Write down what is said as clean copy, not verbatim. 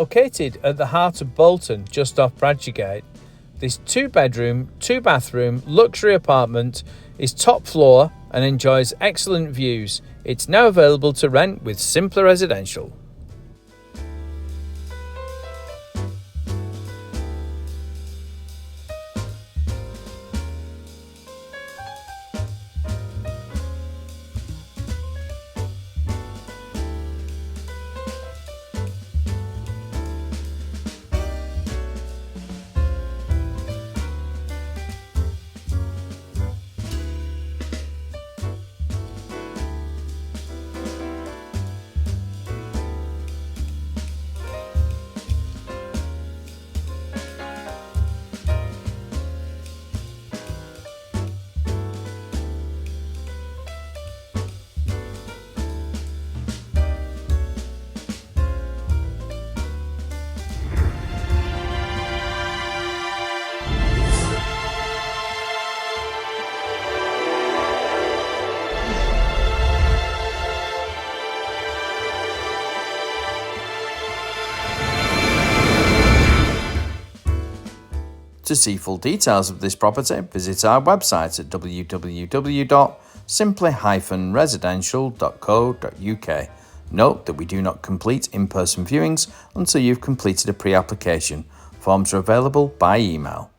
Located at the heart of Bolton, just off Bradshawgate, this 2-bedroom, 2-bathroom luxury apartment is top floor and enjoys excellent views. It's now available to rent with Simpler Residential. To see full details of this property, visit our website at www.simply-residential.co.uk. Note that we do not complete in-person viewings until you've completed a pre-application. Forms are available by email.